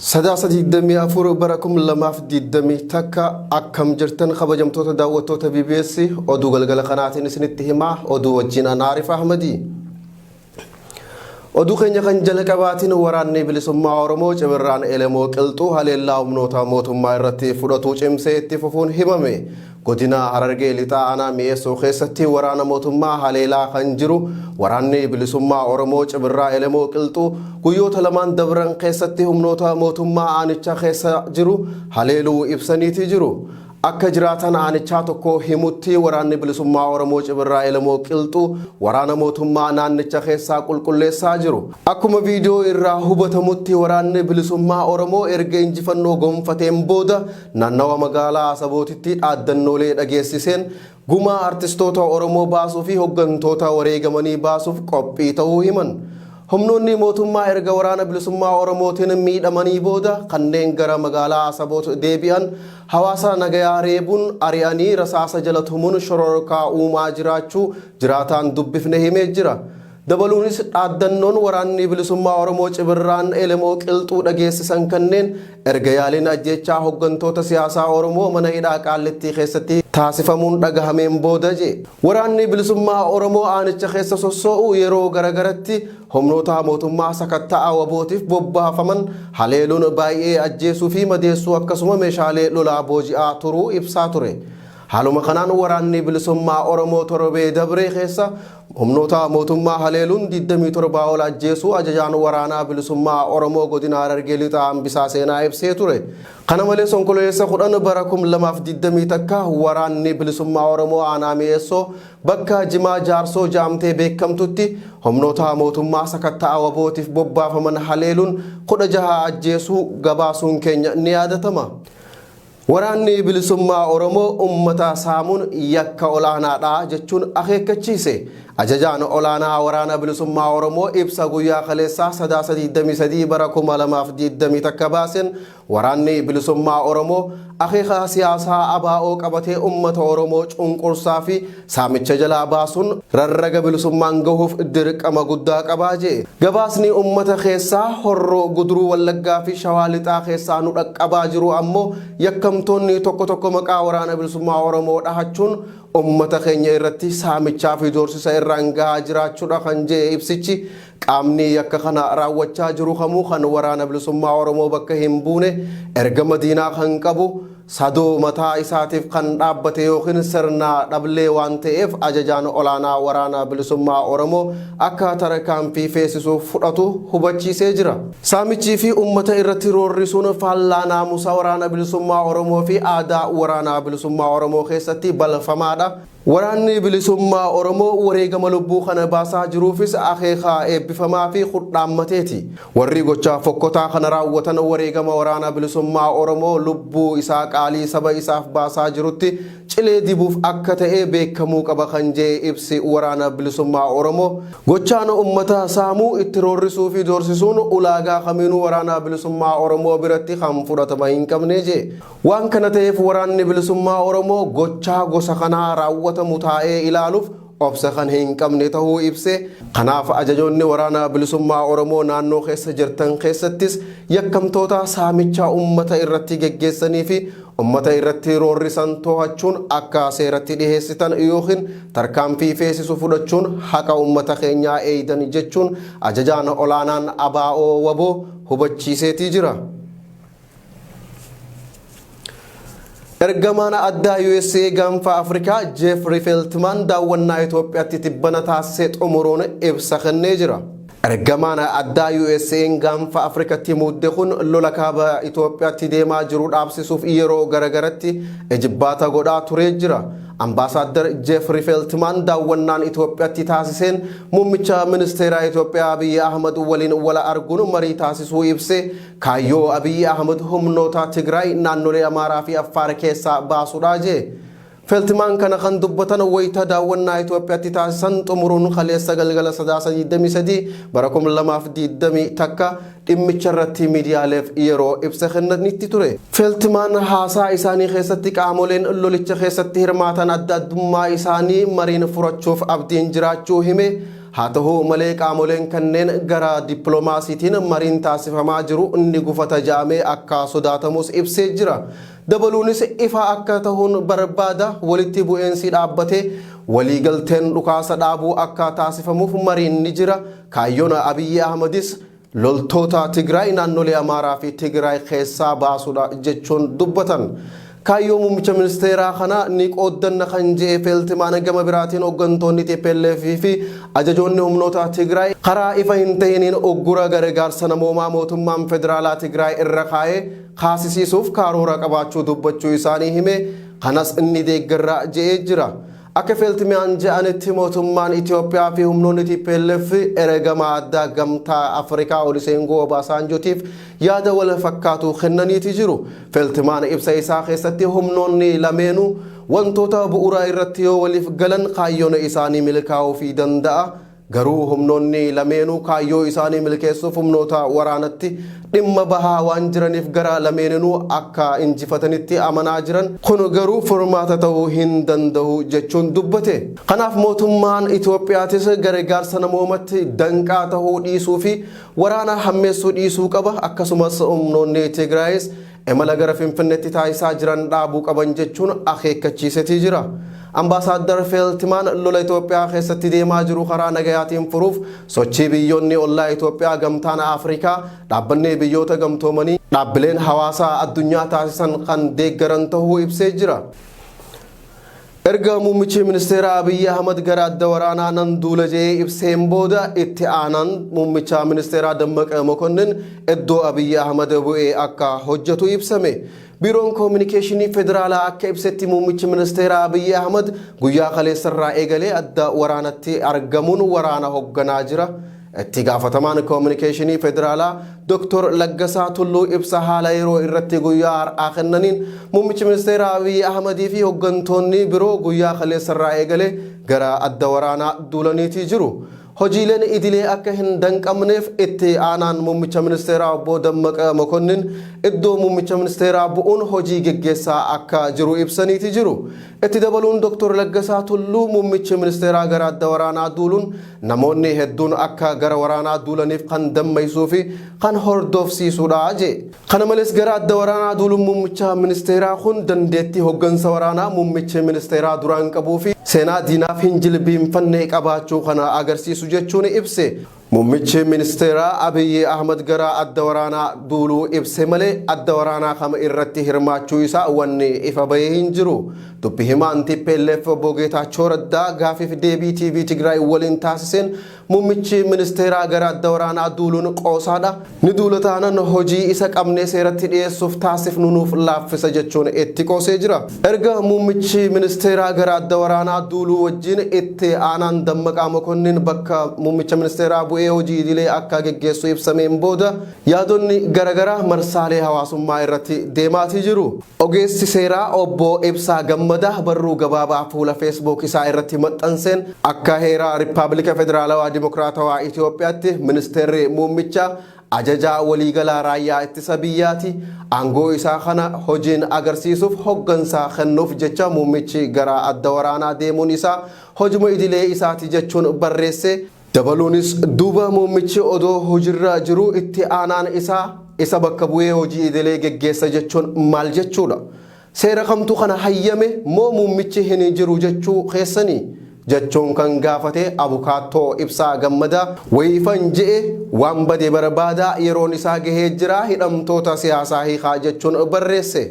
Sadaasa digdamii afur bara 2020 takka akkam jirtan kabajamtoota daawwattoota BBS oduu galgala kanaatiin isinitti himaa oduu wajjin ana Arif Ahmadi. Oduu keenya kan jalqabaatiin waraanni bilisummaa Oromoo Cibirraan Elemoo Qilxuu haleellaa humnoota mootummaa irratti fudhatu cimsee itti fufuun himame. Godina Harargee lixaa aanaa mi'eessoo keessatti waraana mootummaa haleelaa kan jiru waraanni bilisummaa Oromoo Cibirraa Elemoo Qilxuu guyyoota lamaan dabran keessatti humnoota mootummaa aanicha keessa jiru haleeluu ibsaniiti jiru. Akka jiraatan aanichaa tokko himutti waraanni bilisummaa Oromoo Cibirraa Elemoo Qilxuu waraana mootummaa naannicha keessaa qulqulleessaa jiru. Akkuma viidiyoo irraa hubatamutti waraanni bilisummaa Oromoo erga injifannoo gonfateen booda naannawa magaalaa Asabootitti dhaaddannoolee dhageessiseen gumaa artistoota Oromoo baasuu fi hooggantoota wareegamanii baasuuf qophii ta'uu himan. Humnoonni mootummaa erga waraana bilisummaa Oromootiin miidhamanii booda kanneen gara magaalaa Asaboot deebi'an hawaasa nagayaa reebuun ari'anii rasaasa jala tumuun shororkaa uumaa jiraachuu jiraataan dubbifne himee jira. Dabaluunis dhaaddannoon waraanni bilisummaa Oromoo Cibirraan Elemoo Qilxuu dhageessisan kanneen erga yaaliin ajjechaa hooggantoota siyaasaa Oromoo mana hidhaa Qaallittii keessatti taasifamuun dhagahameen booda je. Waraanni bilisummaa Oromoo aanicha keessa sossoo'u yeroo garagaratti humnoota mootummaa sakatta'aa wabootiif bobbaafaman haleeluun baay'ee ajjeesuu fi madeessuu akkasuma meeshaalee lolaa booji'aa turuu ibsaa ture. Haaluma kanaan waraanni bilisummaa Oromoo torbee dabree keessa humnoota mootummaa haleeluun 27 ol ajjeesuu ajajaan waraanaa bilisummaa Oromoo godina Harargee lixaa hambisaa seenaa ibsee ture. Kana malees onkololeessa 10 bara 2020 takka waraanni bilisummaa Oromoo aanaa mi'eessoo bakka Jimaa Jaarsoo jaamtee beekamtutti humnoota mootummaa sakatta'aa wabootiif bobbaafaman haleeluun 16 ajjeesuu gabaasuun keenya ni yaadatama. Waraanni bilisummaa Oromoo ummata saamuun yakka olaanaadha jechuun akeekkachiise. Ajajaan olaanaa waraana bilisummaa Oromoo ibsa guyyaa kaleessaa sadaasa 23 bara 2020 takka baaseen waraanni bilisummaa Oromoo akeeka siyaasaa ABO qabatee ummata Oromoo cunqursaa fi saamicha jalaa baasuun rarraga bilisummaan gahuuf dirqama guddaa qabaa jee. Gabaasni ummata keessaa Horroo Guduruu Wallaggaa fi Shawaa Lixaa keessaa nu dhaqqabaa jiru ammoo yakkamtoonni tokko tokko maqaa waraana bilisummaa Oromoo dhahachuun ummata keenya irratti saamichaa fi doorsisa irraan gahaa jiraachuudha kan jee ibsichi. Qaamni yakka kana raawwachaa jiru kamuu kan waraana bilisummaa Oromoo bakka hin buune erga madiinaa kan qabu sadoo mataa isaatiif kan dhaabbate yookiin sirna dhablee waan ta'eef ajajaan olaanaa waraana bilisummaa Oromoo akka tarkaanfii feesisuuf fudhatu hubachiisee jira. Saamichii fi ummata irratti roorrisuun faallaa naamusa waraana bilisummaa Oromoo fi aadaa waraana bilisummaa Oromoo keessatti balfamaadha. Waraanni bilisummaa Oromoo wareegama lubbuu kana baasaa jiruufis akeeka eebbifamaa fi khudhaammateeti. Warri gochaa fokkotaa kana raawwatan wareegama waraana bilisummaa Oromoo lubbuu isaa qaalii saba isaaf baasaa jirutti cilee dibuuf akka ta'e beekamuu qaba kan jee ibsi waraana bilisummaa Oromoo. Gochaan ummata saamuu itti roorrisuu fi doorsisuun ulaagaa kamiinuu waraana bilisummaa Oromoo biratti kan fudhatama hin qabne jee. Waan kana ta'eef waraanni bilisummaa Oromoo gochaa gosa kanaa raawwata mutaa'ee ilaaluuf obsa kan hin qabne ta'uu ibse. Kanaaf ajajoonni waraana bilisummaa Oromoo naannoo keessa jirtan keessattis yakkamtoota saamicha ummata irratti geggeessanii fi ummata irratti roorrisan to'achuun akka seeratti dhiheessitan yookiin tarkaanfii feesisu fudhachuun haqa ummata keenyaa eeydan jechuun ajajaan olaanaan ABO waboo hubachiiseetii jira. Ergamaan addaa USA gaanfa Afrikaa Jeffrey Feltman daawwannaa Itoophiyaatti tibbana taasisee xumuruun ibsa kennee jira. Ergamaan addaa USA gaanfa Afrikaatti mudde kun lola kaaba Itoophiyaatti deemaa jiru dhaabsisuuf yeroo garagaratti ejibbaata godhaa turee jira. Ambaasaadder Jeffrey Feltman daawwannaan Itoophiyaatti taasiseen muummicha ministeera Itoophiyaa Abiy Ahmed waliin wala arguun marii taasisuu ibse. Kaayyoo Abiy Ahmed humnoota Tigraay naannolee Amaaraa fi Affaar keessaa baasuudha jee. Feltman kana kan dubbatan wayita daawwannaa Itoophiyaatti taasisan xumuruun kaleessa galgala sadaasa 23 bara 2020 takka dhimmicha irratti miidiyaaleef yeroo ibsa kennanitti ture. Feltman haasaa isaanii keessatti qaamoleen lolicha keessatti hirmaatan adda addummaa isaanii mariin furachuuf abdiin jiraachuu hime. haa ta'uu malee qaamoleen kanneen gara dippiloomaasiitiin mariin taasifamaa jiru inni gufata jedhamee akka sodaatamus ibsee jira. Dabaluunis ifa akka ta'uun barbaada walitti bu'eensi dhaabbatee waliigalteen dhukaasa dhaabuu akka taasifamuuf mariin ni jira. Kaayyoon Abiyyi Ahmadis loltoota Tigraay naannolee Amaaraa fi Tigraay keessaa baasuudha jechuun dubbatan. Kaayyoo muummicha ministeeraa kana ni qooddanna kan jedhe Feeltimaan gama biraatiin hooggantoonni TPLF fi ajajoonni humnoota Tigraay karaa ifa hin ta'iniin oggura gargaarsa namoomaa mootummaan federaalaa Tigraay irra kaa'ee kaasisiisuuf karoora qabaachuu dubbachuu isaanii hime. Kanas inni deeggarra jedhee jira. Akka Feeltimaan jedhanitti mootummaan Itoophiyaa fi humnoonni TPLF ergama addaa gamtaa Afrikaa Olusegun Obasanjootiif yaada wal fakkaatu kennaniiti jiru. Feeltimaan ibsa isaa keessatti humnoonni lameenuu wantoota bu'uuraa irratti yoo waliif galan kaayyoon isaanii milkaa'uu fi danda'a. Garuu humnoonni lameenuu kaayyoo isaanii milkeessuuf humnoota waraanatti dhimma bahaa waan jiraniif gara lameeninuu akka injifatanitti amanaa jiran kun garuu furmaata ta'uu hin danda'u jechuun dubbate. Kanaaf mootummaan Itoophiyaatis gargaarsa namoomatti danqaa ta'uu dhiisuu fi waraana hammeessuu dhiisuu qaba. Akkasumas humnoonni Tigraayis imala gara Finfinneetti taasisaa jiran dhaabuu qaban jechuun akeekkachiisetii jira. Ambaasaadar Feeltimaan lola Itoophiyaa keessatti deemaa jiru karaa nagayaatiin furuuf sochii biyyoonni ollaa Itoophiyaa gamtaan Afrikaa dhaabbanni biyyoota gamtoomanii dhaabbileen hawaasaa addunyaa taasisan kan deeggaran ta'uu ibsee jira. Erga muummichi ministeera Abiyyi Ahmad gara adda waraanaa nan duula jedhee ibseen booda itti aanaan muummicha ministeera Dammaqa Mokonnin iddoo Abiyyi Ahmad bu'ee akka hojjetu ibsame. Biiroon Koominikeeshinii Federaalaa akka ibsetti muummichi ministeera Abiyyi Ahmad guyyaa kaleessarraa eegalee adda waraanatti argamuun waraana hoogganaa jira. Itti gaafatamaan Koominikeeshinii Federaalaa Dr. Laggasaa Tulluu ibsa haala yeroo irratti guyyaa har'aa kennaniin muummichi ministeera Abiyyi Ahmadii fi hooggantoonni biroo guyyaa kaleessarraa eegalee gara adda waraanaa duulaniitii jiru. Hojiileen idilee akka hin danqamneef itti aanaan muummicha ministeeraa obbo Dammaqa Mokonnin iddoo muummicha ministeeraa bu'uun hojii geggeessaa akka jiru ibsaniiti jiru. Itti dabaluun Dr. Laggasaa Tulluu muummichi ministeeraa gara adda waraanaa duuluun namoonni hedduun akka gara waraanaa duulaniif kan dammaysuu fi kan hordofsiisuudha jedhe. Kana malees gara adda waraanaa duuluun muummicha ministeeraa kun dandeettii hooggansa waraanaa muummichi ministeeraa duraan qabuu fi seenaa diinaaf hin jilbiinfanne qabaachuu kana agarsiisu jechuun ibse. Muummichi ministeeraa Abiyyi Ahmad gara adda waraanaa duuluu ibse malee adda waraanaa kama irratti hirmaachuu isaa wanni ifa bahee hin jiru. Dubbi himaan TPLF obbo Geetaachoo Raddaa gaafiif deebii TV Tigraay waliin taasiseen muummichi ministeeraa gara adda waraanaa duuluun qoosaadha. Ni duula taanaan hojii isa qabnee seeratti dhiyeessuuf taasifnu nuuf laaffisa jechuun itti qoosee jira. Erga muummichi ministeeraa gara adda waraanaa duuluu wajjin itti aanaan Dammaqaa Mokonnin bakka muummicha ministeeraa bu'ee hojii idilee akka geggeessu ibsameen booda yaadonni garagaraa marsaalee hawaasummaa irratti deemaatii jiru. Ogeessi seeraa obbo Ibsaa Gammadaa barruu gabaabaa fuula Facebook isaa irratti maxxanseen akka heera Rippaabilika Federaalawaa Dimokiraatawaa Itoophiyaatti ministeerri muummichaa ajajaa waliigalaa raayyaa ittisa biyyaati. Aangoo isaa kana hojiin agarsiisuuf hooggansaa kennuuf jecha muummichi gara adda waraanaa deemuun isaa hojuma idilee isaati jechuun barreesse. Dabaluunis duuba muummichi odoo hojiirra jiru itti aanaan isa bakka bu'ee hojii idilee geggeessa jechuun maal jechuudha? Seera kamtu kana hayyame moo muummichi hin jiru jechuu keessanii? Jechuun kan gaafate Abukaattoo Ibsaa Gammadaa wayifan je'e waan bade barbaadaa yeroon isaa gahee jira hidhamtoota siyaasaa hiikaa jechuun barreesse.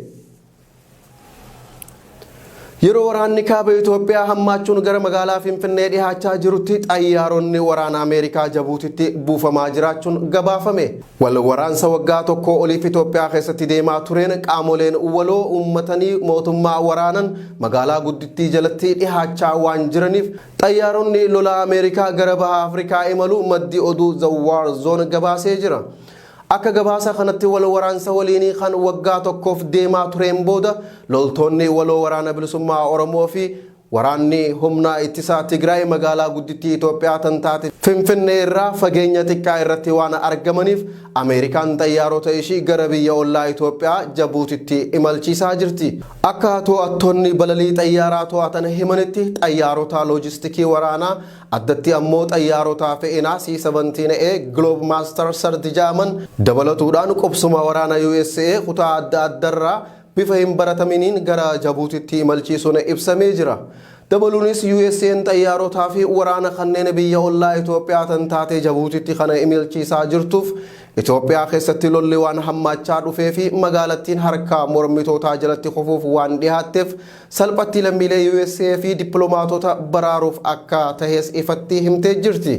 Yeroo waraanni kaaba Itoophiyaa hammaachuun gara magaalaa Finfinnee dhihaachaa jirutti xayyaaronni waraana Ameerikaa Jabuutitti buufamaa jiraachuun gabaafame. Wal waraansa waggaa tokko oliif Itoophiyaa keessatti deemaa tureen qaamoleen waloo uummatanii mootummaa waraanan magaalaa guddittii jalatti dhihaachaa waan jiraniif xayyaaronni lola Ameerikaa gara baha Afrikaa imalu maddi oduu The War Zone gabaasee jira. Akka gabaasa kanatti wal waraansa waliinii kan waggaa tokkoof deemaa tureen booda loltoonni waloo waraana bilisummaa Oromoo fi waraanni humna ittisaa Tigraay magaalaa guddittii Itoophiyaa tantaate Finfinnee irraa fageenya xiqqaa irratti waan argamaniif Ameerikaan xayyaarota ishii gara biyya ollaa Itoophiyaa Jabuutitti imalchiisaa jirti. Akka to'attoonni balalii xayyaaraa to'atan himanitti xayyaarota loojistikii waraanaa addatti ammoo xayyaarota fe'inaa C-17A Globemaster sardi jaaman dabalatuudhaan qubsuma waraana USA kutaa adda addarraa bifa hin barataminiin gara Jabuutitti imalchiisuun ibsamee jira. Dabaluunis USA'n xayyaarotaa fi waraana kanneen biyya ollaa Itoophiyaa tantaate Jabuutitti kana imalchiisaa jirtuuf Itoophiyaa keessatti lolli waan hammaachaa dhufee fi magaalattiin harka mormitootaa jalatti kufuuf waan dhiyaatteef salphatti lammiilee USA fi dippiloomaatota baraaruuf akka tahees ifatti himtee jirti.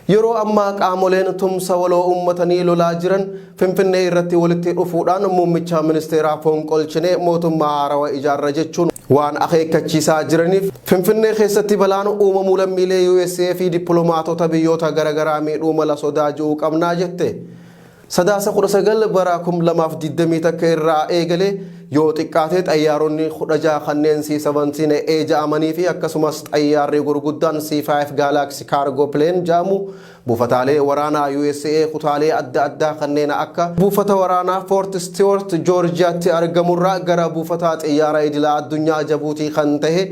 Yeroo ammaa qaamoleen tumsa waloo uummatanii lolaa jiran Finfinnee irratti walitti dhufuudhaan muummicha ministeeraa fonqolchinee mootummaa haarawaa ijaarra jechuun waan akeekkachiisaa jiraniif Finfinnee keessatti balaan uumamuu lammiilee USA fi dippiloomaatota biyyoota garaagaraa miidhuu mala sodaachuu qabnaa jette. Sadaasa 19 bara 2020 takka irraa eegalee yoo xiqqaate xayyaaronni 16 kanneen C-17A ja'amanii fi akkasumas xayyaarri gurguddaan C-5 Galaxy Cargo Plane ja'amu buufataalee waraanaa USA kutaalee adda addaa kanneen akka buufata waraanaa Fort Stewart Georgiaatti argamurraa gara buufata xiyyaara idilaa addunyaa Jabuutii kan tahe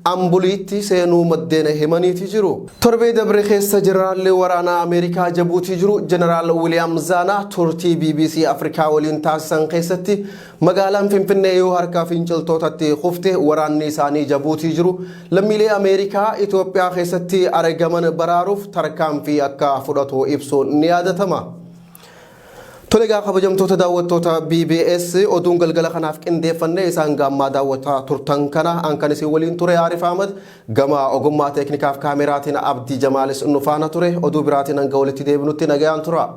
ambuliitti seenuu maddeen himaniiti jiru. Torbee dabre keessa jeneraalli waraanaa Ameerikaa Jabuutii jiru Jeneraal William Zanaa turtii BBC Afrikaa waliin taasisan keessatti magaalaan Finfinnee yoo harka finciltootatti kufte waraanni isaanii Jabuutii jiru lammiilee Ameerikaa Itoophiyaa keessatti argaman baraaruuf tarkaanfii akka fudhatu ibsuun ni yaadatama. Tolega kabajamtoota daawwattoota BBS oduun galgala kanaaf qindeeffannee isaan gammaa daawwataa turtan kana ankan isin waliin ture Arif Ahmad gama ogummaa teeknikaaf kaameraatiin Abdii Jamaalis nu faana ture oduu biraatiin hanga walitti deebinutti nagayaan tura.